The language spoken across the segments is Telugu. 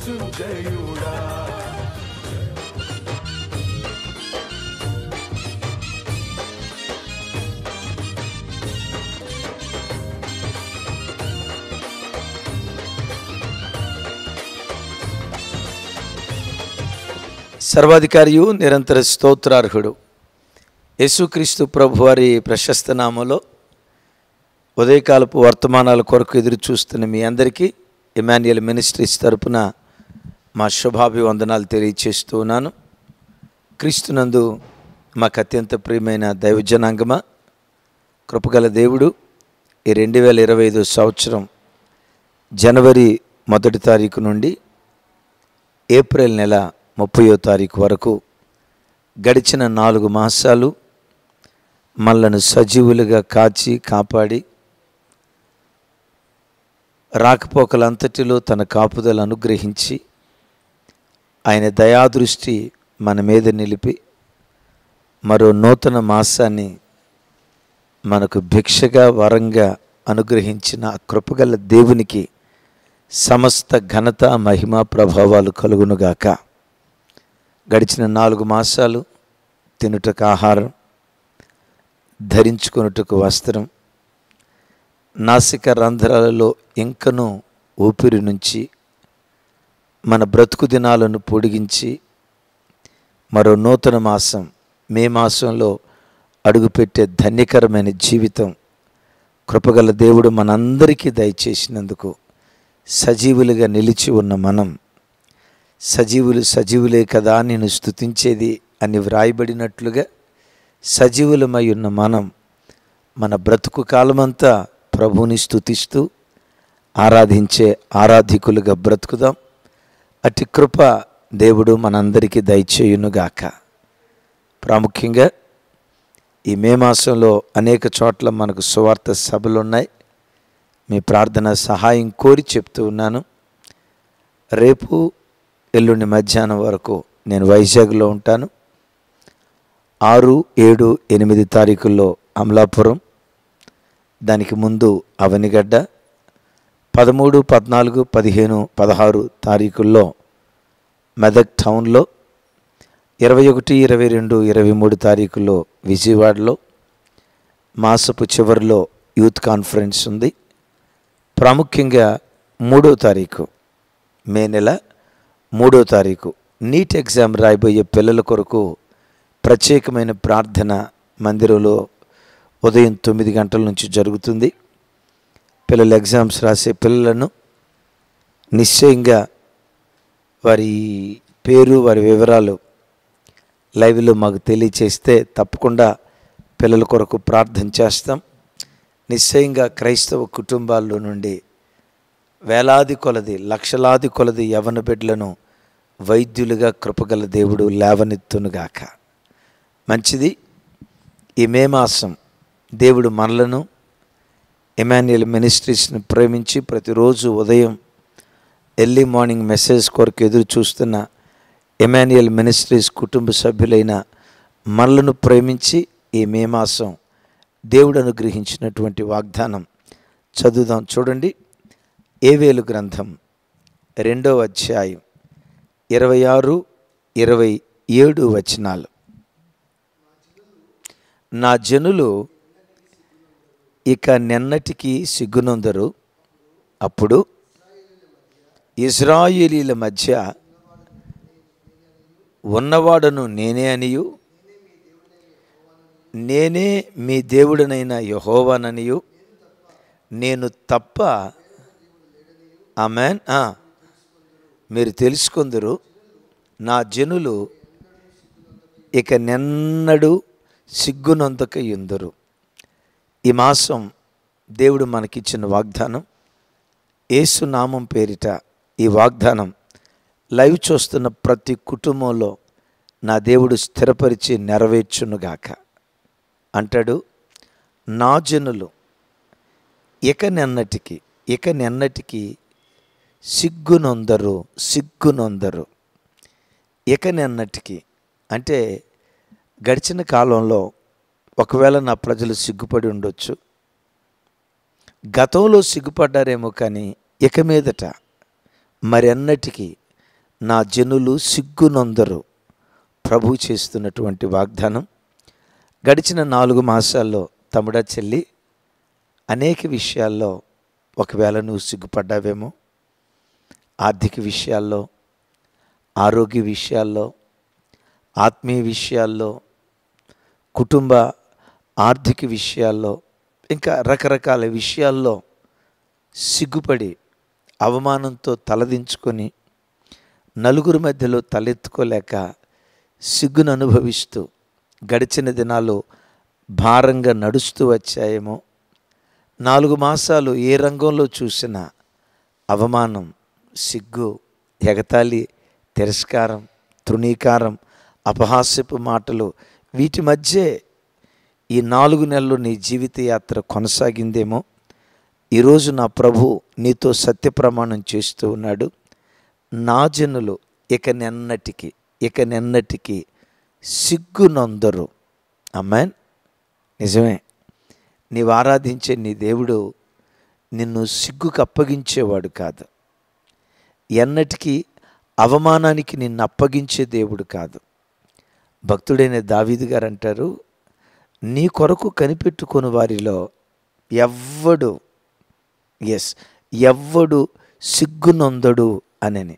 మృత్యుంజయుడా. సర్వాధికారియు నిరంతర స్తోత్రార్హుడు యేసుక్రీస్తు ప్రభువారి ప్రశస్త నామములో ఉదయకాలపు వర్తమానాల కొరకు ఎదురు చూస్తున్న మీ అందరికీ ఇమాన్యుయల్ మినిస్ట్రీస్ తరపున మా శుభాభివందనాలు తెలియచేస్తూ ఉన్నాను. క్రీస్తునందు మాకు అత్యంత ప్రియమైన దైవజనాంగమా, కృపగల దేవుడు ఈ 2025 సంవత్సరం జనవరి 1వ తారీఖు నుండి ఏప్రిల్ నెల 30వ తారీఖు వరకు గడిచిన 4 మాసాలు మనలను సజీవులుగా కాచి కాపాడి రాకపోకలంతటిలో తన కాపుదలు అనుగ్రహించి ఆయన దయాదృష్టి మన మీద నిలిపి మరో నూతన మాసాన్ని మనకు భిక్షగా వరంగా అనుగ్రహించిన ఆ కృపగల దేవునికి సమస్త ఘనత మహిమ ప్రభావాలు కలుగునుగాక. గడిచిన 4 మాసాలు తినుటకు ఆహారం, ధరించుకొనుటకు వస్త్రం, నాసిక రంధ్రాలలో ఇంకను ఊపిరి నుంచి మన బ్రతుకు దినాలను పొడిగించి మరో నూతన మాసం మే మాసంలో అడుగుపెట్టే ధన్యకరమైన జీవితం కృపగల దేవుడు మనందరికీ దయచేసినందుకు సజీవులుగా నిలిచి ఉన్న మనం సజీవులే కదా నేను స్తుతించేది అని వ్రాయబడినట్లుగా సజీవులమై ఉన్న మనం మన బ్రతుకు కాలమంతా ప్రభువుని స్తుతిస్తూ ఆరాధించే ఆరాధికులుగా బ్రతుకుదాం. అట్టి కృప దేవుడు మనందరికీ దయచేయునుగాక. ప్రాముఖ్యంగా ఈ మే మాసంలో అనేక చోట్ల మనకు సువార్త సభలు ఉన్నాయి. మీ ప్రార్థన సహాయం కోరి చెప్తూ ఉన్నాను. రేపు ఎల్లుండి మధ్యాహ్నం వరకు నేను వైజాగ్లో ఉంటాను. 6, 7, 8 తారీఖుల్లో అమలాపురం, దానికి ముందు అవనిగడ్డ, 13, 14, 15, 16 తారీఖుల్లో మెదక్ టౌన్లో, 21, 22, 23 తారీఖుల్లో విజయవాడలో, మాసపు చివరిలో యూత్ కాన్ఫరెన్స్ ఉంది. ప్రాముఖ్యంగా 3వ తారీఖు మే నెల 3వ తారీఖు నీట్ ఎగ్జామ్ రాయబోయే పిల్లల కొరకు ప్రత్యేకమైన ప్రార్థన మందిరంలో ఉదయం 9 గంటల నుంచి జరుగుతుంది. పిల్లలు ఎగ్జామ్స్ రాసే పిల్లలను నిశ్చయంగా వారి పేరు, వారి వివరాలు లైవ్లో మాకు తెలియచేస్తే తప్పకుండా పిల్లల కొరకు ప్రార్థన చేస్తాం. నిశ్చయంగా క్రైస్తవ కుటుంబాల్లో నుండి వేలాది కొలది, లక్షలాది కొలది యవ్వన బిడ్డలను వైద్యులుగా కృపగల దేవుడు లేవనెత్తునుగాక. మంచిది. ఈ మే మాసం దేవుడు మనలను ఇమాన్యుయల్ మినిస్ట్రీస్ని ప్రేమించి ప్రతిరోజు ఉదయం ఎర్లీ మార్నింగ్ మెసేజ్ కొరకు ఎదురు చూస్తున్న ఇమాన్యుయల్ మినిస్ట్రీస్ కుటుంబ సభ్యులైన మనలను ప్రేమించి ఈ మే మాసం దేవుడు అనుగ్రహించినటువంటి వాగ్దానం చదువుదాం. చూడండి, ఏవేలు గ్రంథం 2వ అధ్యాయం 26, 27 వచనాలు. నా జనులు ఇక నెన్నటికి సిగ్గునొందరు, అప్పుడు ఇశ్రాయేలీల మధ్య ఉన్నవాడను నేనే అనియు, నేనే మీ దేవుడనైన యెహోవాననియు, నేను తప్ప ఆమేన్ మీరు తెలుసుకొందురు. నా జనులు ఇక నెన్నడు సిగ్గునొందక యుందురు. ఈ మాసం దేవుడు మనకిచ్చిన వాగ్దానం. యేసు నామం పేరిట ఈ వాగ్దానం లైవ్ చూస్తున్న ప్రతి కుటుంబంలో నా దేవుడు స్థిరపరిచి నెరవేర్చునుగాక. అంటాడు, నా జనులు ఇక నెన్నటికి సిగ్గునొందరు. ఇక నెన్నటికి అంటే గడిచిన కాలంలో ఒకవేళ నా ప్రజలు సిగ్గుపడి ఉండొచ్చు, గతంలో సిగ్గుపడ్డారేమో, కానీ ఇక మీదట మరెన్నటికీ నా జనులు సిగ్గునొందరు. ప్రభు చేస్తున్నటువంటి వాగ్దానం. గడిచిన 4 మాసాల్లో తమ్ముడా చెల్లి, అనేక విషయాల్లో ఒకవేళ నువ్వు సిగ్గుపడ్డావేమో. ఆర్థిక విషయాల్లో, ఆరోగ్య విషయాల్లో, ఆత్మీయ విషయాల్లో, కుటుంబ ఆర్థిక విషయాల్లో, ఇంకా రకరకాల విషయాల్లో సిగ్గుపడి అవమానంతో తలదించుకొని నలుగురి మధ్యలో తలెత్తుకోలేక సిగ్గును అనుభవిస్తూ గడిచిన దినాలు భారంగా నడుస్తూ వచ్చాయేమో. 4 మాసాలు ఏ రంగంలో చూసినా అవమానం, సిగ్గు, ఎగతాళి, తిరస్కారం, తృణీకారం, అపహాస్యపు మాటలు, వీటి మధ్యే ఈ 4 నెలలు నీ జీవిత యాత్ర కొనసాగిందేమో. ఈరోజు నా ప్రభు నీతో సత్యప్రమాణం చేస్తూ ఉన్నాడు. నా జనులు ఇక నెన్నటికి సిగ్గునొందరు. ఆమేన్. నిజమే. నీవు ఆరాధించే నీ దేవుడు నిన్ను సిగ్గుకు అప్పగించేవాడు కాదు. ఎన్నటికీ అవమానానికి నిన్ను అప్పగించే దేవుడు కాదు. భక్తుడైన దావీదు గారు అంటారు, నీ కొరకు కనిపెట్టుకుని వారిలో ఎవ్వడు సిగ్గునొందడు అనని.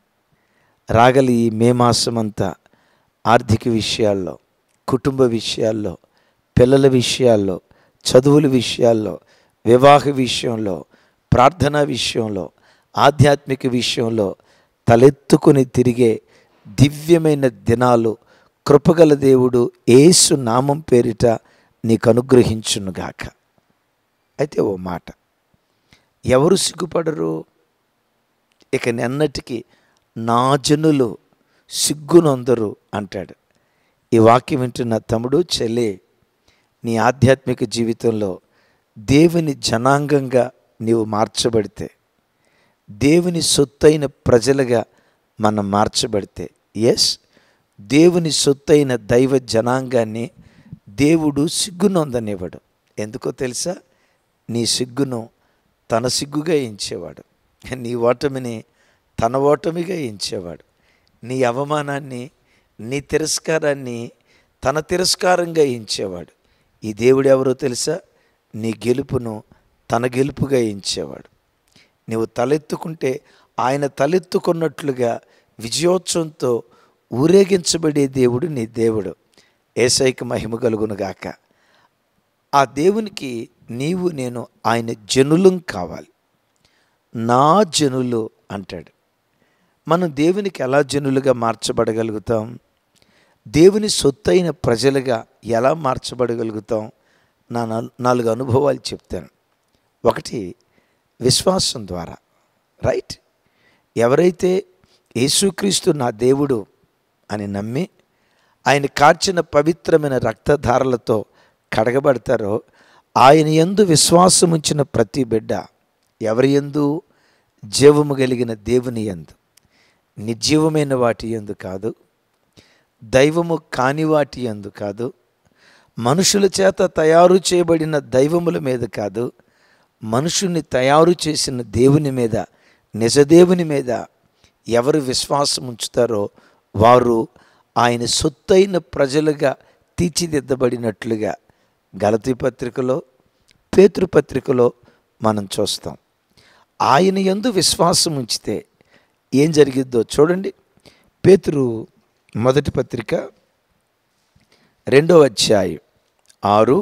రాగలి ఈ మే మాసమంతా ఆర్థిక విషయాల్లో, కుటుంబ విషయాల్లో, పిల్లల విషయాల్లో, చదువుల విషయాల్లో, వివాహ విషయంలో, ప్రార్థనా విషయంలో, ఆధ్యాత్మిక విషయంలో తలెత్తుకుని తిరిగే దివ్యమైన దినాలు కృపగల దేవుడు యేసు నామం పేరిట నీకు అనుగ్రహించునుగాక. అయితే ఓ మాట, ఎవరు సిగ్గుపడరు? ఇక నెన్నటికి నా జనులు సిగ్గునొందరు అంటాడు. ఈ వాక్యం వింటున్న తమ్ముడు, చెల్లి, నీ ఆధ్యాత్మిక జీవితంలో దేవుని జనాంగంగా నీవు మార్చబడితే, దేవుని సొత్తైన ప్రజలుగా మనం మార్చబడితే, దేవుని సొత్తైన దైవ జనాంగాన్ని దేవుడు సిగ్గునొందనివ్వడు. ఎందుకో తెలుసా? నీ సిగ్గును తన సిగ్గుగా ఎంచేవాడు, నీ ఓటమిని తన ఓటమిగా ఎంచేవాడు, నీ అవమానాన్ని, నీ తిరస్కారాన్ని తన తిరస్కారంగా ఎంచేవాడు. ఈ దేవుడు ఎవరో తెలుసా? నీ గెలుపును తన గెలుపుగా ఎంచేవాడు. నీవు తలెత్తుకుంటే ఆయన తలెత్తుకున్నట్లుగా విజయోత్సవంతో ఊరేగించబడే దేవుడు నీ దేవుడు. యేసయ్యకు మహిమ కలుగునుగాక. ఆ దేవునికి నీవు నేను ఆయన జనులం కావాలి. నా జనులు అంటాడు. మనం దేవునికి ఎలా జనులుగా మార్చబడగలుగుతాం? దేవుని సొత్తైన ప్రజలుగా ఎలా మార్చబడగలుగుతాం? నా 4 అనుభవాలు చెప్తాను. ఒకటి, విశ్వాసం ద్వారా. రైట్? ఎవరైతే యేసుక్రీస్తు నా దేవుడు అని నమ్మి ఆయన కార్చిన పవిత్రమైన రక్తధారలతో కడగబడతారో, ఆయన యందు విశ్వాసం ఉంచిన ప్రతి బిడ్డ ఎవరి యందు? జీవము కలిగిన దేవుని యందు, నిర్జీవమైన వాటి యందు కాదు, దైవము కాని వాటి యందు కాదు, మనుషుల చేత తయారు చేయబడిన దైవముల మీద కాదు, మనుషుని తయారు చేసిన దేవుని మీద, నిజదేవుని మీద ఎవరు విశ్వాసం ఉంచుతారో వారు ఆయన సొత్తైన ప్రజలుగా తీర్చిదిద్దబడినట్లుగా గలతీ పత్రికలో, పేతురు పత్రికలో మనం చూస్తాం. ఆయన యందు విశ్వాసం ఉంచితే ఏం జరిగిద్దో చూడండి. పేతురు మొదటి పత్రిక 2వ అధ్యాయం 6,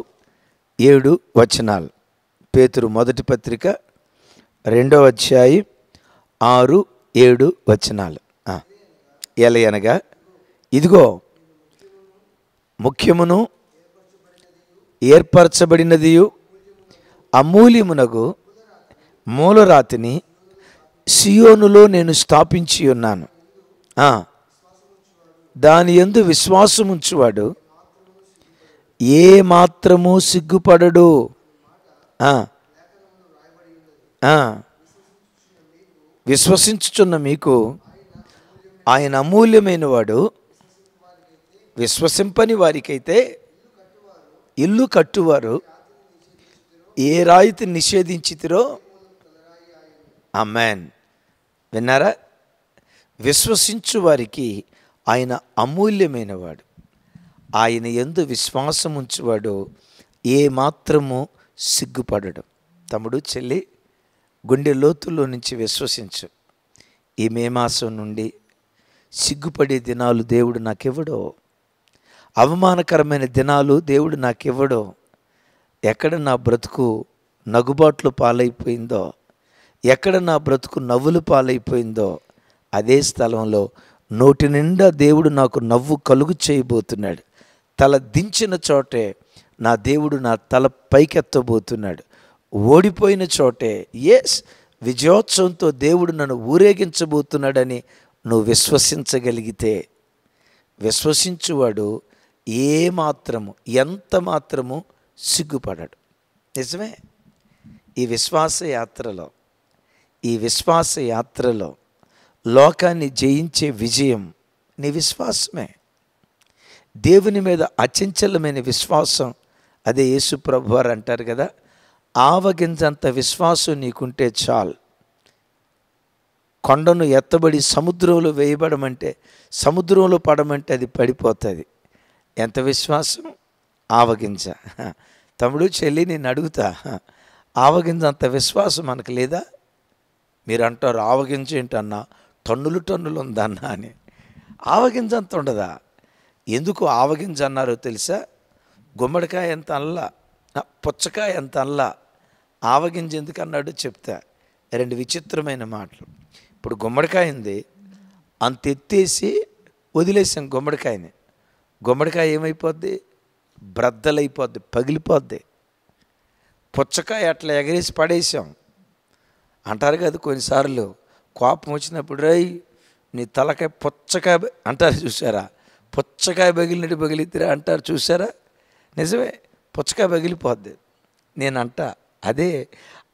7 వచనాలు. పేతురు మొదటి పత్రిక 2వ అధ్యాయం 6, 7 వచనాలు. ఎలయనగా ఇదిగో ముఖ్యమును ఏర్పరచబడినదియు అమూల్యమునగు మూలరాతిని సియోనులో నేను స్థాపించి ఉన్నాను. దాని యందు విశ్వాసముంచువాడు ఏ మాత్రము సిగ్గుపడడు. విశ్వసించుచున్న మీకు ఆయన అమూల్యమైన వాడు. విశ్వసింపని వారికైతే ఇల్లు కట్టువారు ఏ రాయితీ నిషేధించితిరో. ఆమేన్. విన్నారా? విశ్వసించు వారికి ఆయన అమూల్యమైనవాడు. ఆయన యందు విశ్వాసం ఉంచువాడు ఏ మాత్రము సిగ్గుపడడు. తమ్ముడు, చెల్లి, గుండె లోతుల్లో నుంచి విశ్వసించు. ఈ మే మాసం నుండి సిగ్గుపడే దినాలు దేవుడు నాకివ్వడో, అవమానకరమైన దినాలు దేవుడు నాకివ్వడో. ఎక్కడ నా బ్రతుకు నగుబాట్లు పాలైపోయిందో, ఎక్కడ నా బ్రతుకు నవ్వులు పాలైపోయిందో, అదే స్థలంలో నోటి నిండా దేవుడు నాకు నవ్వు కలుగు చేయబోతున్నాడు. తల దించిన చోటే నా దేవుడు నా తల పైకెత్తబోతున్నాడు. ఓడిపోయిన చోటే విజయోత్సవంతో దేవుడు నన్ను ఊరేగించబోతున్నాడని నువ్వు విశ్వసించగలిగితే, విశ్వసించువాడు ఏ మాత్రము ఎంత మాత్రము సిగ్గుపడడు. నిజమే. ఈ విశ్వాస యాత్రలో లోకాన్ని జయించే విజయం నీ విశ్వాసమే. దేవుని మీద అచంచలమైన విశ్వాసం. అదే యేసు ప్రభువారు అంటారు కదా, ఆవగింజంత విశ్వాసం నీకుంటే చాలు. కొండను ఎత్తబడి సముద్రంలో వేయబడమంటే, సముద్రంలో పడమంటే అది పడిపోతుంది. ఎంత విశ్వాసం? ఆవగింజ. తమ్ముడు, చెల్లి, నేను అడుగుతా, ఆవగింజ అంత విశ్వాసం మనకు లేదా? మీరు అంటారు, ఆవగింజ ఏంటన్నా, టన్నులు ఉందన్నా అని. ఆవగింజ అంత ఉండదా? ఎందుకు ఆవగింజ అన్నారో తెలుసా? గుమ్మడికాయ ఎంత అల్లా, పుచ్చకాయ ఎంత అల్లా, ఆవగింజ ఎందుకు అన్నాడు చెప్తా. రెండు విచిత్రమైన మాటలు. ఇప్పుడు గుమ్మడికాయ ఉంది, అంత ఎత్తేసి వదిలేసాం గుమ్మడికాయని. గుమ్మడికాయ ఏమైపోద్ది? బ్రద్దలైపోద్ది, పగిలిపోద్ది. పుచ్చకాయ అట్లా ఎగరేసి పడేసాం అంటారు కదా కొన్నిసార్లు. కోపం వచ్చినప్పుడు, రై నీ తలకాయ పుచ్చకాయ అంటారు చూసారా? పుచ్చకాయ పగిలినట్టు పగిలిద్దిరా అంటారు చూసారా? నిజమే, పుచ్చకాయ పగిలిపోద్ది. నేనంట అదే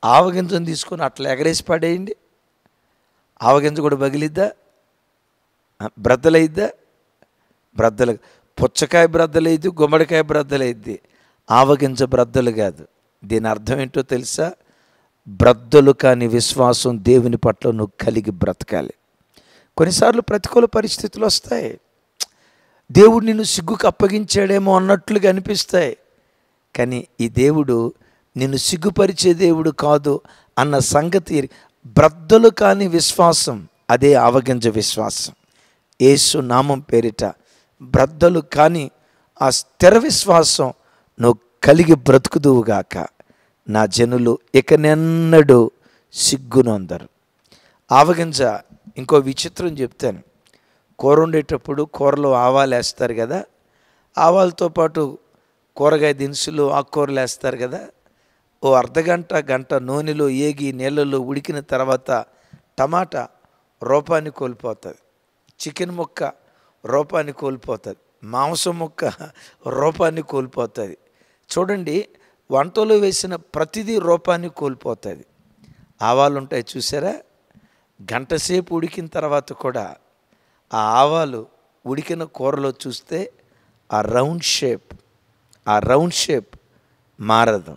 ఆవగింజను తీసుకొని అట్లా ఎగరేసి పడేయండి, ఆవగింజ కూడా పగిలిద్దా? బ్రద్దలైద్దా? బ్రద్దలు. పుచ్చకాయ బ్రద్దలైద్ది, గుమ్మడికాయ బ్రద్దలైద్ది, ఆవగింజ బ్రద్దలు కాదు. దీని అర్థం ఏంటో తెలుసా? బ్రద్దలు కాని విశ్వాసం దేవుని పట్ల నువ్వు కలిగి బ్రతకాలి. కొన్నిసార్లు ప్రతికూల పరిస్థితులు వస్తాయి, దేవుడు నిన్ను సిగ్గుకు అప్పగించాడేమో అన్నట్లుగా అనిపిస్తాయి. కానీ ఈ దేవుడు నిన్ను సిగ్గుపరిచే దేవుడు కాదు అన్న సంగతి. బ్రద్దలు కాని విశ్వాసం అదే ఆవగింజ విశ్వాసం. యేసు నామం పేరిట బ్రద్దలు కాని ఆ స్థిర విశ్వాసం నువ్వు కలిగి బ్రతుకుదువుగాక. నా జనులు ఇకనెన్నడూ సిగ్గునొందరు. ఆవగింజ ఇంకో విచిత్రం చెప్తాను. కూర వండేటప్పుడు కూరలో ఆవాలు వేస్తారు కదా, ఆవాలతో పాటు కూరగాయ దినుసులు, ఆకుకూరలు వేస్తారు కదా. ఓ అర్ధగంట గంట నూనెలో ఏగి నీళ్ళలో ఉడికిన తర్వాత టమాటా రూపాన్ని కోల్పోతుంది, చికెన్ ముక్క రూపాన్ని కోల్పోతుంది, మాంసం ముక్క రూపాన్ని కోల్పోతుంది. చూడండి, వంటలో వేసిన ప్రతిదీ రూపాన్ని కోల్పోతుంది. ఆవాలు ఉంటాయి చూసారా? గంటసేపు ఉడికిన తర్వాత కూడా ఆ ఆవాలు ఉడికిన కూరలో చూస్తే ఆ రౌండ్ షేప్ మారదు.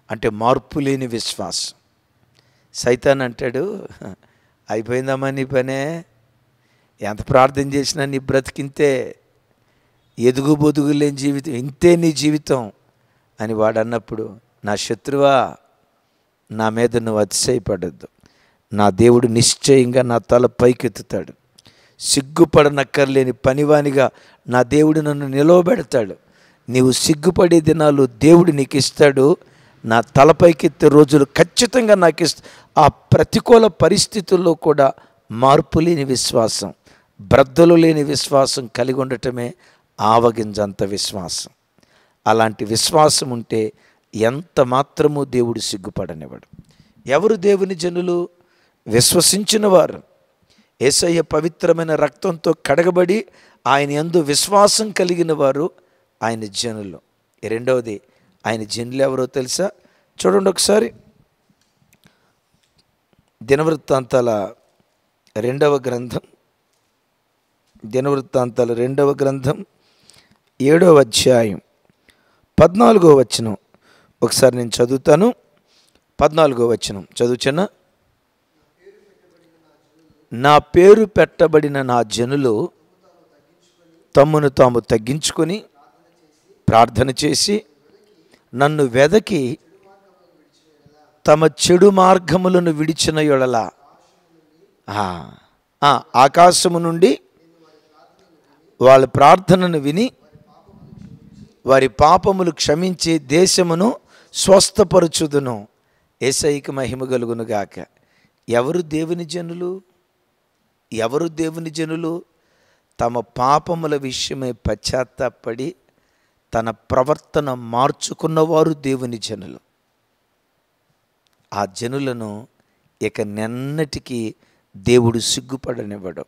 అంటే మార్పు లేని విశ్వాసం. సైతాన్ అంటాడు, అయిపోయిందమ్మా నీ పనే, ఎంత ప్రార్థన చేసినా నీ బ్రతికింతే, ఎదుగు బొదుగు లేని జీవితం, ఇంతే నీ జీవితం అని వాడు అన్నప్పుడు, నా శత్రువా, నా మీద నువ్వు అతిశయపడద్దు. నా దేవుడు నిశ్చయంగా నా తల పైకెత్తుతాడు. సిగ్గుపడనక్కర్లేని పనివానిగా నా దేవుడు నన్ను నిలవబెడతాడు. నీవు సిగ్గుపడే దినాలు దేవుడు నీకు ఇస్తాడు. నా తలపైకెత్తే రోజులు ఖచ్చితంగా నాకు ఆ ప్రతికూల పరిస్థితుల్లో కూడా మార్పు లేని విశ్వాసం, బ్రద్దలు లేని విశ్వాసం కలిగి ఉండటమే ఆవగింజంత విశ్వాసం. అలాంటి విశ్వాసం ఉంటే ఎంత మాత్రమూ దేవుడు సిగ్గుపడనివాడు. ఎవరు దేవుని జనులు? విశ్వసించిన వారు. యేసయ్య పవిత్రమైన రక్తంతో కడగబడి ఆయన యందు విశ్వాసం కలిగిన వారు ఆయన జనులు. రెండవది, ఆయన జనులు ఎవరో తెలుసా? చూడండి ఒకసారి, దినవృత్తాంతాల రెండవ గ్రంథం 7వ అధ్యాయం 14వ వచనం ఒకసారి నేను చదువుతాను. 14వ వచనం చదువుచనా? నా పేరు పెట్టబడిన నా జనులు తమ్మును తాము తగ్గించుకొని ప్రార్థన చేసి నన్ను వెదకి తమ చెడు మార్గములను విడిచిన యెడల ఆకాశము నుండి వాళ్ళ ప్రార్థనను విని వారి పాపములు క్షమించి దేశమును స్వస్థపరచుదును. యేసయ్యకి మహిమ కలుగును గాక. ఎవరు దేవుని జనులు? ఎవరు దేవుని జనులు? తమ పాపముల విషయమై పశ్చాత్తాపడి తన ప్రవర్తన మార్చుకున్నవారు దేవుని జనులు. ఆ జనులను ఇక నెన్నటికీ దేవుడు సిగ్గుపడనివ్వడు.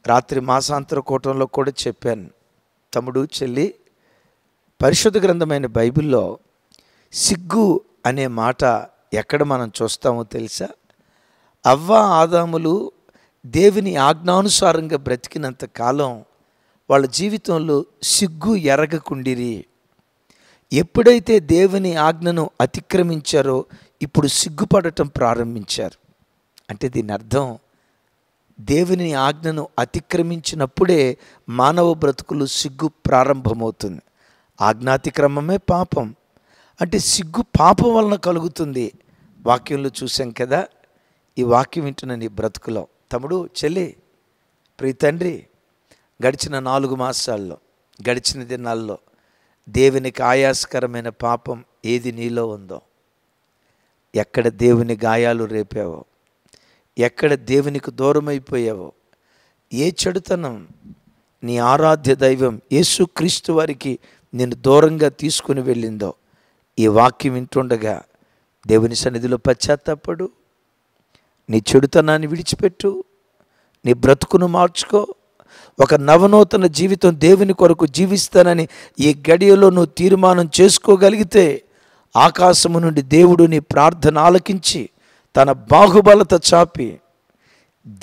రాత్రి మాసాంతర కూటంలో కూడా చెప్పాను, తమ్ముడు చెల్లి, పరిశుద్ధ గ్రంథమైన బైబిల్లో సిగ్గు అనే మాట ఎక్కడ మనం చూస్తామో తెలుసా? అవ్వ ఆదాములు దేవుని ఆజ్ఞానుసారంగా బ్రతికినంత కాలం వాళ్ళ జీవితంలో సిగ్గు ఎరగకుండిరి. ఎప్పుడైతే దేవుని ఆజ్ఞను అతిక్రమించారో ఇప్పుడు సిగ్గుపడటం ప్రారంభించారు. అంటే దీని అర్థం, దేవుని ఆజ్ఞను అతిక్రమించినప్పుడే మానవ బ్రతుకులు సిగ్గు ప్రారంభమవుతుంది. ఆజ్ఞాతిక్రమమే పాపం. అంటే సిగ్గు పాపం వలన కలుగుతుంది. వాక్యంలో చూసాం కదా. ఈ వాక్యం వింటున్న నీ బ్రతుకులో తమ్ముడు చెల్లి, ప్రియ తండ్రి, గడిచిన 4 మాసాల్లో, గడిచిన దినాల్లో దేవునికి ఆయాసకరమైన పాపం ఏది నీలో ఉందో, ఎక్కడ దేవుని గాయాలు రేపావో, ఎక్కడ దేవునికి దూరం అయిపోయావో, ఏ చెడుతనం నీ ఆరాధ్య దైవం యేసుక్రీస్తు వారికి నేను దూరంగా తీసుకుని వెళ్ళిందో, ఈ వాక్యం వింటుండగా దేవుని సన్నిధిలో పశ్చాత్తాపడు. నీ చెడుతనాన్ని విడిచిపెట్టు, నీ బ్రతుకును మార్చుకో. ఒక నవనూతన జీవితం దేవుని కొరకు జీవిస్తానని ఈ గడియలో నువ్వు తీర్మానం చేసుకోగలిగితే ఆకాశము నుండి దేవుడు నీ ప్రార్థన ఆలకించి తన బాహుబలత చాపి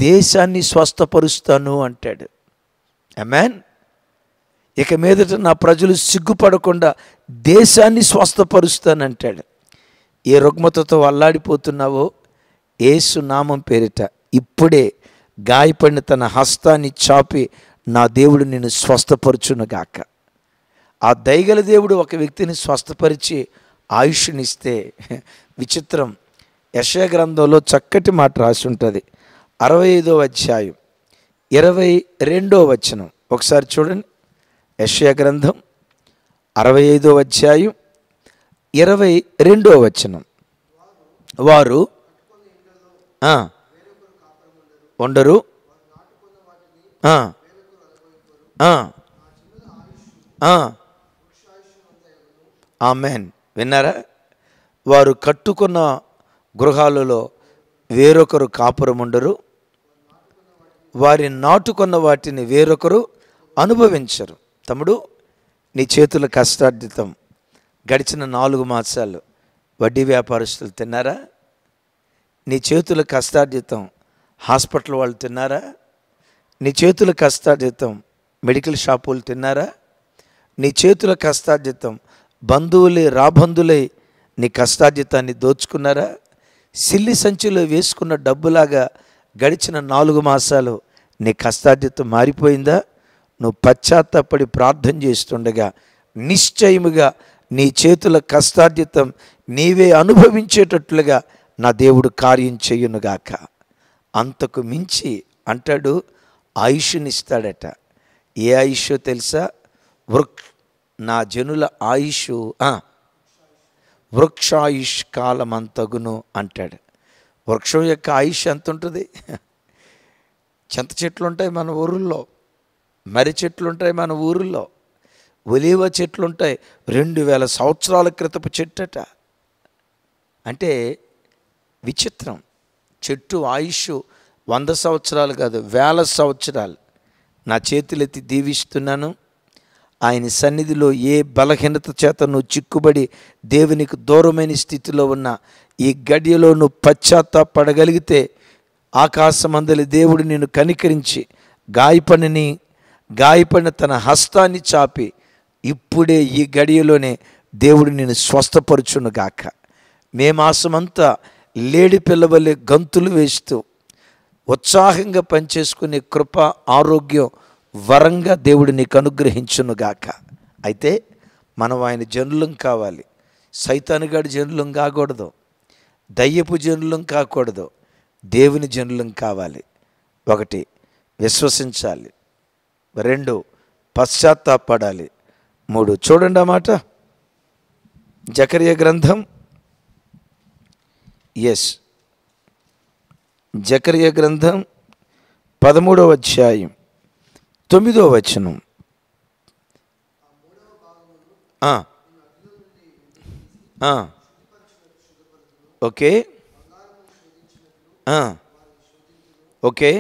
దేశాన్ని స్వస్థపరుస్తాను అంటాడు. ఆమేన్. ఇక మీదట నా ప్రజలు సిగ్గుపడకుండా దేశాన్ని స్వస్థపరుస్తానంటాడు. ఏ రుగ్మతతో అల్లాడిపోతున్నావో యేసు నామం పేరిట ఇప్పుడే గాయపడిన తన హస్తాన్ని చాపి నా దేవుడు నిన్ను స్వస్థపరచునుగాక. ఆ దయగల దేవుడు ఒక వ్యక్తిని స్వస్థపరిచి ఆయుష్నిస్తే విచిత్రం. యెషయా గ్రంథంలో చక్కటి మాట రాసి ఉంటుంది. 65వ అధ్యాయం 22వ వచనం ఒకసారి చూడండి. యెషయా గ్రంథం 65వ అధ్యాయం 22వ వచనం. వారు ఉండరు, ఆమేన్. విన్నారా? వారు కట్టుకున్న గృహాలలో వేరొకరు కాపురం ఉండరు, వారి నాటుకున్న వాటిని వేరొకరు అనుభవించరు. తమ్ముడు, నీ చేతుల కష్టార్జితం గడిచిన 4 మాసాలు వడ్డీ వ్యాపారస్తులు తిన్నారా? నీ చేతుల కష్టార్జితం హాస్పిటల్ వాళ్ళు తిన్నారా? నీ చేతుల కష్టార్జితం మెడికల్ షాపులు తిన్నారా? నీ చేతుల కష్టార్జితం బంధువులే రాబంధులై నీ కష్టార్జితాన్ని దోచుకున్నారా? సిల్లి సంచిలో వేసుకున్న డబ్బులాగా గడిచిన 4 మాసాలు నీ కష్టార్జితం మారిపోయిందా? నువ్వు పశ్చాత్తాపడి ప్రార్థన చేస్తుండగా నిశ్చయముగా నీ చేతుల కష్టార్జితం నీవే అనుభవించేటట్లుగా నా దేవుడు కార్యం చేయునుగాక. అంతకు మించి అంటాడు, ఆయుష్నిస్తాడట. ఏ ఆయుషో తెలుసా? నా జనుల ఆయుష్ వృక్షాయుష్ కాలమంతగును అంటాడు. వృక్షం యొక్క ఆయుష్ ఎంత ఉంటుంది? చింత చెట్లు ఉంటాయి మన ఊరుల్లో, మర్రి చెట్లు ఉంటాయి మన ఊరుల్లో, ఒలీవ చెట్లు ఉంటాయి. 2000 సంవత్సరాల క్రితపు చెట్టట. అంటే విచిత్రం. చెట్టు ఆయుష్ 100 సంవత్సరాలు కాదు, 1000 సంవత్సరాలు. నా చేతులెత్తి దీవిస్తున్నాను. ఆయన సన్నిధిలో ఏ బలహీనత చేత నువ్వు చిక్కుబడి దేవునికి దూరమైన స్థితిలో ఉన్న ఈ గడియలో నువ్వు పశ్చాత్తాపడగలిగితే ఆకాశమందలి దేవుడు నిన్ను కనికరించి గాయపడిన తన హస్తాన్ని చాపి ఇప్పుడే ఈ గడియలోనే దేవుడు నిన్ను స్వస్థపరచునుగాక. మే మాసమంతా లేడి పిల్లవలే గంతులు వేస్తూ ఉత్సాహంగా పనిచేసుకునే కృప, ఆరోగ్యం వరంగా దేవుడు నీకు అనుగ్రహించునుగాక. అయితే మనం ఆయన జనులం కావాలి. సైతానుగాడి జనులం కాకూడదు, దయ్యపు జనులం కాకూడదు, దేవుని జనులం కావాలి. 1 విశ్వసించాలి, 2 పశ్చాత్తాపడాలి, 3 చూడండి ఆ మాట. జకర్యా గ్రంథం, జకర్యా గ్రంథం 13వ అధ్యాయం 9వ వచనం. Okay okay.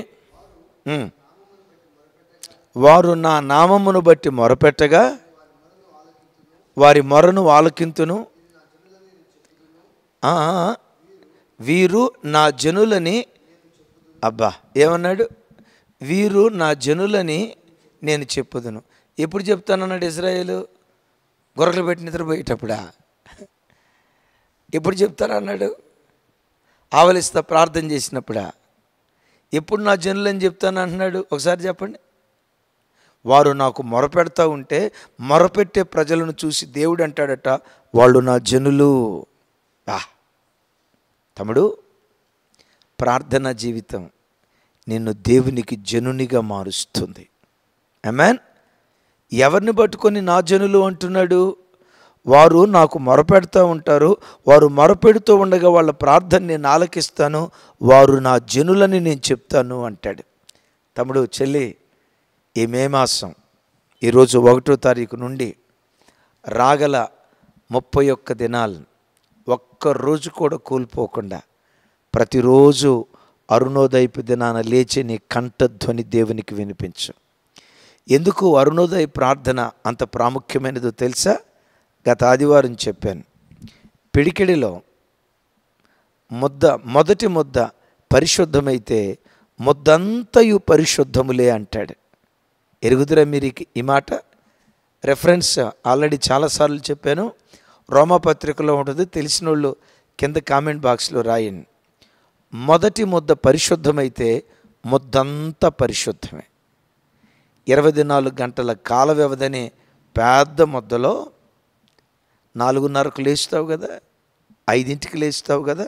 వారు నా నామమును బట్టి మొరపెట్టగా వారి మొరను ఆలకింతును. వీరు నా జనులని, అబ్బా ఏమన్నాడు? వీరు నా జనులని నేను చెప్పుదును. ఎప్పుడు చెప్తానన్నాడు ఇజ్రాయేలు? గొర్రెలు పెట్టి నిద్రపోయేటప్పుడా? ఎప్పుడు చెప్తానన్నాడు? ఆవలిస్తా ప్రార్థన చేసినప్పుడా? ఎప్పుడు నా జనులని చెప్తాను అంటున్నాడు? ఒకసారి చెప్పండి. వారు నాకు మొరపెడతా ఉంటే, మొరపెట్టే ప్రజలను చూసి దేవుడు అంటాడట, వాళ్ళు నా జనులు. తమ్ముడు, ప్రార్థనా జీవితం నిన్ను దేవునికి జనునిగా మారుస్తుంది. ఆమేన్. ఎవరిని పట్టుకొని నా జనులు అంటున్నాడు? వారు నాకు మొరపెడుతూ ఉంటారు, వారు మొరపెడుతూ ఉండగా వాళ్ళ ప్రార్థన నేను ఆలకిస్తాను, వారు నా జనులని నేను చెప్తాను అంటాడు. తమ్ముడు, చెల్లి, ఈ మే మాసం ఈరోజు 1వ తారీఖు నుండి రాగల 31 దినాలు ఒక్కరోజు కూడా కోల్పోకుండా ప్రతిరోజు అరుణోదయపు దినాన లేచి నీ కంఠధ్వని దేవునికి వినిపించు. ఎందుకు అరుణోదయ ప్రార్థన అంత ప్రాముఖ్యమైనదో తెలుసా? గత ఆదివారం చెప్పాను. పిడికిడిలో మొదటి ముద్ద పరిశుద్ధమైతే ముద్దంతయు పరిశుద్ధములే అంటాడు. ఎరుగుదురా మీరు ఈ మాట? రెఫరెన్స్ ఆల్రెడీ చాలాసార్లు చెప్పాను. రోమాపత్రికలో ఉంటుంది, తెలిసిన వాళ్ళు కింద కామెంట్ బాక్స్లో రాయండి. మొదటి ముద్ద పరిశుద్ధమైతే ముద్దంతా పరిశుద్ధమే. 24 గంటల కాల వ్యవధిని పెద్ద ముద్దలో 4:30కు లేస్తావు కదా, 5ంటికి లేస్తావు కదా,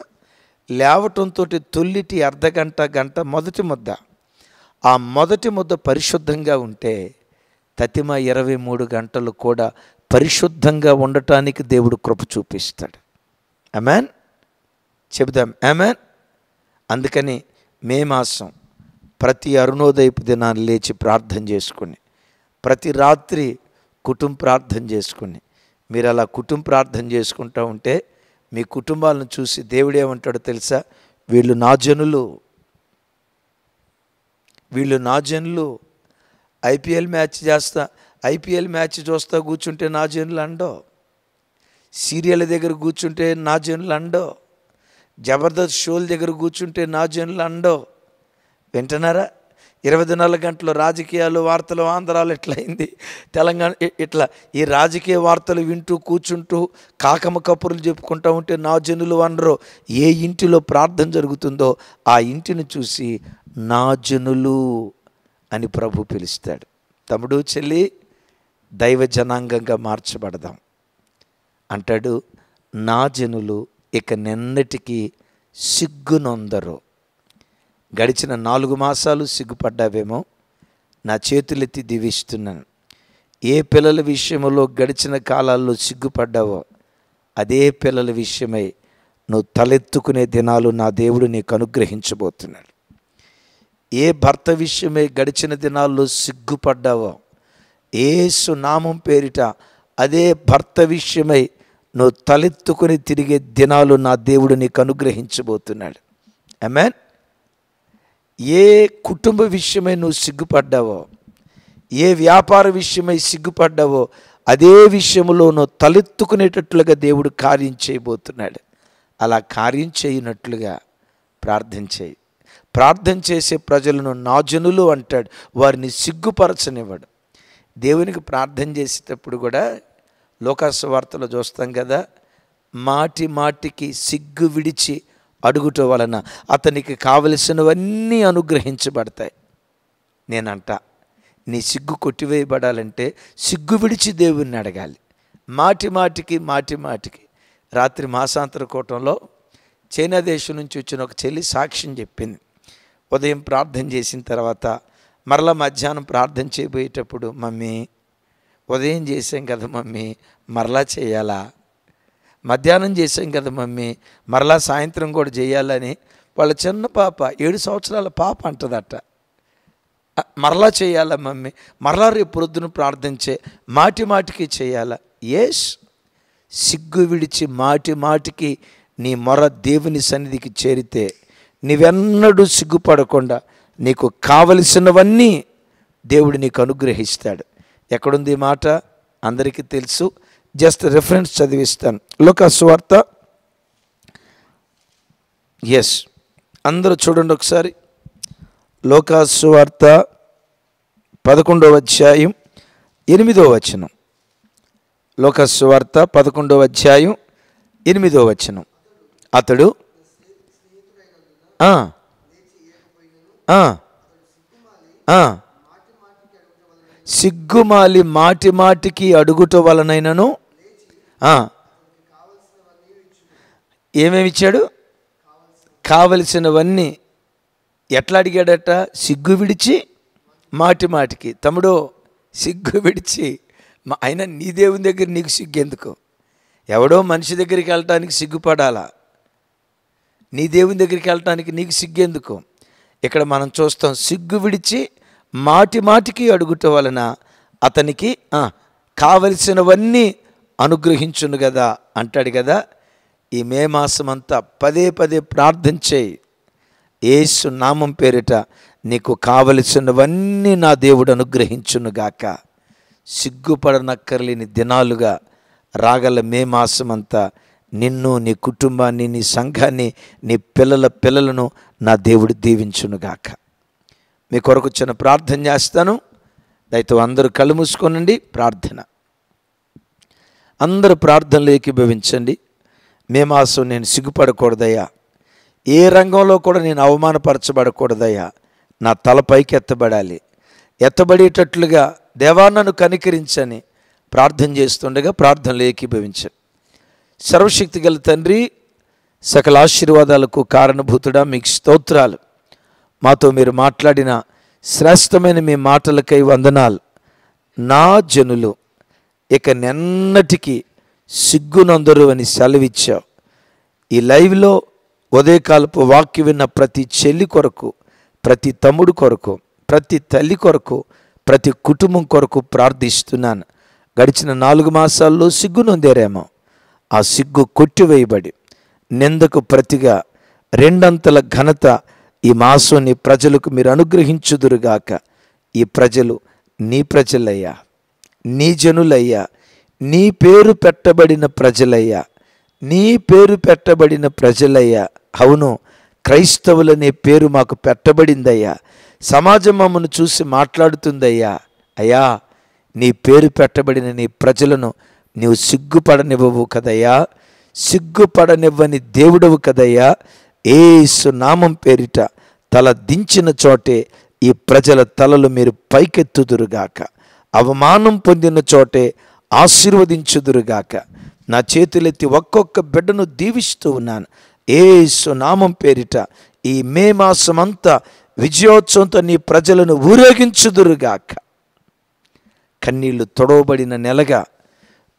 లేవటంతో తొల్లిటి అర్ధగంట గంట మొదటి ముద్ద. ఆ మొదటి ముద్ద పరిశుద్ధంగా ఉంటే తతిమ 23 గంటలు కూడా పరిశుద్ధంగా ఉండటానికి దేవుడు కృప చూపిస్తాడు. ఆమేన్. చెబుదాం ఆమేన్. అందుకని మే మాసం ప్రతి అరుణోదయపు దినాన్ని లేచి ప్రార్థన చేసుకుని, ప్రతి రాత్రి కుటుంబ ప్రార్థన చేసుకుని, మీరు అలా కుటుంబ ప్రార్థన చేసుకుంటూ ఉంటే మీ కుటుంబాలను చూసి దేవుడు ఏమంటాడో తెలుసా? వీళ్ళు నా జనులు, వీళ్ళు నా జనులు. ఐపీఎల్ మ్యాచ్ చూస్తా కూర్చుంటే నా జనులు అండో, సీరియల్ దగ్గర కూర్చుంటే నా జనులు అండో, జబర్దస్త్ షోల దగ్గర కూర్చుంటే నా జనులు అండో. వింటున్నారా? 24 గంటలు రాజకీయాలు, వార్తలు, ఆంధ్రాలు ఎట్లయింది, తెలంగాణ ఇట్లా ఈ రాజకీయ వార్తలు వింటూ కూర్చుంటూ కాకమ్మ కప్పుర్లు చెప్పుకుంటూ ఉంటే నా జనులు అనరు. ఏ ఇంటిలో ప్రార్థన జరుగుతుందో ఆ ఇంటిని చూసి నా జనులు అని ప్రభు పిలుస్తాడు. తమ్ముడు, చెల్లి, దైవ జనాంగంగా మార్చబడదాం అంటాడు. నా జనులు ఇక నిన్నటికి సిగ్గునొందరు. గడిచిన 4 మాసాలు సిగ్గుపడ్డావేమో, నా చేతులెత్తి దీవిస్తున్నాను. ఏ పిల్లల విషయంలో గడిచిన కాలాల్లో సిగ్గుపడ్డావో అదే పిల్లల విషయమై నువ్వు తలెత్తుకునే దినాలు నా దేవుడు నీకు అనుగ్రహించబోతున్నాడు. ఏ భర్త విషయమై గడిచిన దినాల్లో సిగ్గుపడ్డావో యేసు నామం పేరిట అదే భర్త విషయమై నువ్వు తలెత్తుకుని తిరిగే దినాలు నా దేవుడు నీకు అనుగ్రహించబోతున్నాడు. ఆమేన్. ఏ కుటుంబ విషయమై నువ్వు సిగ్గుపడ్డావో, ఏ వ్యాపార విషయమై సిగ్గుపడ్డావో అదే విషయంలో నువ్వు తలెత్తుకునేటట్లుగా దేవుడు కార్యం చేయబోతున్నాడు. అలా కార్యం చేయనట్లుగా ప్రార్థన చేయి. ప్రార్థన చేసే ప్రజలను నా జనులు అంటాడు. వారిని సిగ్గుపరచనివ్వడు. దేవునికి ప్రార్థన చేసేటప్పుడు కూడా లోకాసు వార్తలో చూస్తాం కదా, మాటి మాటికి సిగ్గు విడిచి అడుగుట వలన అతనికి కావలసినవన్నీ అనుగ్రహించబడతాయి. నేనంట, నీ సిగ్గు కొట్టివేయబడాలంటే సిగ్గు విడిచి దేవుణ్ణి అడగాలి. మాటి మాటికి రాత్రి మాసాంతర కూటంలో చైనా దేశం నుంచి వచ్చిన ఒక చెల్లి సాక్ష్యం చెప్పింది. ఉదయం ప్రార్థన చేసిన తర్వాత మరలా మధ్యాహ్నం ప్రార్థన చేయబోయేటప్పుడు, మమ్మీ ఉదయం చేసాం కదా మమ్మీ, మరలా చేయాలా? మధ్యాహ్నం చేసాం కదా మమ్మీ, మరలా సాయంత్రం కూడా చేయాలని వాళ్ళ చిన్న పాప, 7 సంవత్సరాల పాప అంటదట. మరలా చేయాలా మమ్మీ, మరలా రేపు పొద్దున ప్రార్థించే, మాటికి చేయాలా? ఎస్, సిగ్గు విడిచి మాటికి నీ మొర దేవుని సన్నిధికి చేరితే నీవెన్నడూ సిగ్గుపడకుండా నీకు కావలసినవన్నీ దేవుడు నీకు అనుగ్రహిస్తాడు. ఎక్కడుంది ఈ మాట? అందరికీ తెలుసు. Just reference చదివిస్తాను. లూకా సువార్త, ఎస్, అందరూ చూడండి ఒకసారి. లూకా సువార్త 11వ అధ్యాయం 8వ వచనం. లూకా సువార్త 11వ అధ్యాయం 8వ వచనం. అతడు సిగ్గుమాలి మాటికి అడుగుట వలనైనను ఏమేమి ఇచ్చాడు? కావలసినవన్నీ. ఎట్లా అడిగాడట? సిగ్గు విడిచి మాటికి. తమ్ముడు, సిగ్గు విడిచి. అయినా నీ దేవుని దగ్గర నీకు సిగ్గు ఎందుకు? ఎవడో మనిషి దగ్గరికి వెళ్ళటానికి సిగ్గుపడాలా? నీ దేవుని దగ్గరికి వెళ్ళటానికి నీకు సిగ్గెందుకు? ఇక్కడ మనం చూస్తాం, సిగ్గు విడిచి మాటికి అడుగుట వలన అతనికి కావలసినవన్నీ అనుగ్రహించును కదా అంటాడు కదా. ఈ మే మాసం అంతా పదే ప్రార్థన చేయి. యేసు నామం పేరిట నీకు కావలసినవన్నీ నా దేవుడు అనుగ్రహించునుగాక. సిగ్గుపడనక్కర్లేని దినాలుగా రాగల మే మాసం అంతా నిన్ను, నీ కుటుంబాన్ని, నీ సంఘాన్ని, నీ పిల్లలను నా దేవుడు దీవించునుగాక. మీ కొరకు చిన్న ప్రార్థన చేస్తాను. దయతో అందరూ కళ్ళు మూసుకోనండి. ప్రార్థన, అందరూ ప్రార్థనలు ఏకీభవించండి. మే మాసం నేను సిగ్గుపడకూడదయ్యా, ఏ రంగంలో కూడా నేను అవమానపరచబడకూడదయ్యా. నా తల పైకి ఎత్తబడాలి. ఎత్తబడేటట్లుగా దేవా నన్ను కనికరించని ప్రార్థన చేస్తుండగా ప్రార్థనలు ఏకీభవించండి. సర్వశక్తి గల తండ్రి, సకల ఆశీర్వాదాలకు కారణభూతుడా, మీకు స్తోత్రాలు. మాతో మీరు మాట్లాడిన శ్రేష్టమైన మీ మాటలకై వందనాలు. నా జనులు ఇక నెన్నటికి సిగ్గునందరు అని సెలవిచ్చావు. ఈ లైవ్లో ఉదయకాలపు వాక్యం విన్న ప్రతి చెల్లి కొరకు, ప్రతి తమ్ముడు కొరకు, ప్రతి తల్లి కొరకు, ప్రతి కుటుంబం కొరకు ప్రార్థిస్తున్నాను. గడిచిన 4 మాసాల్లో సిగ్గు నొందేరేమో, ఆ సిగ్గు కొట్టివేయబడి నిందకు ప్రతిగా 2 ఘనత ఈ మాసం నీ ప్రజలకు మీరు అనుగ్రహించుదురుగాక. ఈ ప్రజలు నీ ప్రజలయ్యా, నీ జనులయ్యా, నీ పేరు పెట్టబడిన ప్రజలయ్యా, నీ పేరు పెట్టబడిన ప్రజలయ్యా. అవును, క్రైస్తవులనే పేరు మాకు పెట్టబడిందయ్యా. సమాజం మమ్మను చూసి మాట్లాడుతుందయ్యా. అయ్యా, నీ పేరు పెట్టబడిన నీ ప్రజలను నీవు సిగ్గుపడనివ్వవు కదయ్యా. సిగ్గుపడనివ్వని దేవుడవు కదయ్యా. యేసు నామం పేరిట తల దించిన చోటే ఈ ప్రజల తలలు మీరు పైకెత్తుదురుగాక. అవమానం పొందిన చోటే ఆశీర్వదించుదురుగాక. నా చేతులెత్తి ఒక్కొక్క బిడ్డను దీవిస్తూ ఉన్నాను. యేసు నామం పేరిట ఈ మే మాసమంతా విజయోత్సవంతో నీ ప్రజలను ఊరేగించుదురుగాక. కన్నీళ్లు తొడవబడిన నెలగా,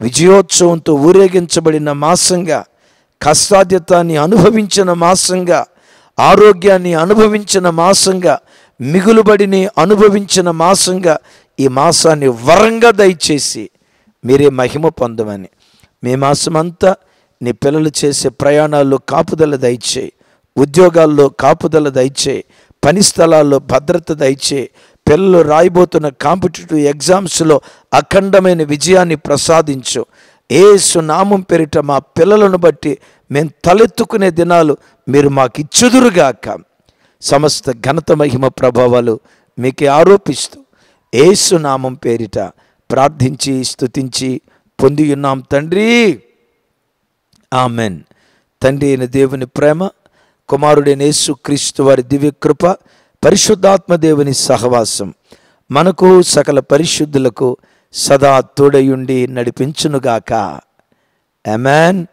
విజయోత్సవంతో ఊరేగించబడిన మాసంగా, కష్టాధ్యతాన్ని అనుభవించిన మాసంగా, ఆరోగ్యాన్ని అనుభవించిన మాసంగా, మిగులుబడిని అనుభవించిన మాసంగా ఈ మాసాన్ని వరంగా దయచేసి మీరే మహిమ పొందమని, మే మాసమంతా నీ పిల్లలు చేసే ప్రయాణాల్లో కాపుదల దయచేయి, ఉద్యోగాల్లో కాపుదల దయచేయి, పని స్థలాల్లో భద్రత దయచేయి, పిల్లలు రాయబోతున్న కాంపిటేటివ్ ఎగ్జామ్స్లో అఖండమైన విజయాన్ని ప్రసాదించు. యేసు నామం పేరిట మా పిల్లలను బట్టి మేము తలెత్తుకునే దినాలు మీరు మాకు ఇచ్చుదురుగాక. సమస్త ఘనత మహిమ ప్రభావాలు మీకే ఆరోపిస్తూ యేసు నామం పేరిట ప్రార్థించి స్తుతించి పొంది ఉన్నాం తండ్రి. ఆమెన్. తండ్రి అయిన దేవుని ప్రేమ, కుమారుడైన యేసుక్రీస్తు వారి దివ్య కృప, పరిశుద్ధాత్మ దేవుని సహవాసం మనకు సకల పరిశుద్ధులకు సదా తోడయుండి నడిపించునుగాక. ఆమేన్,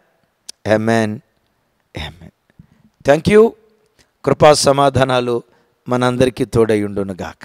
ఆమేన్, ఆమేన్. Thank you. కృపా సమాధానాలు మనందరికీ తోడయుండునుగాక.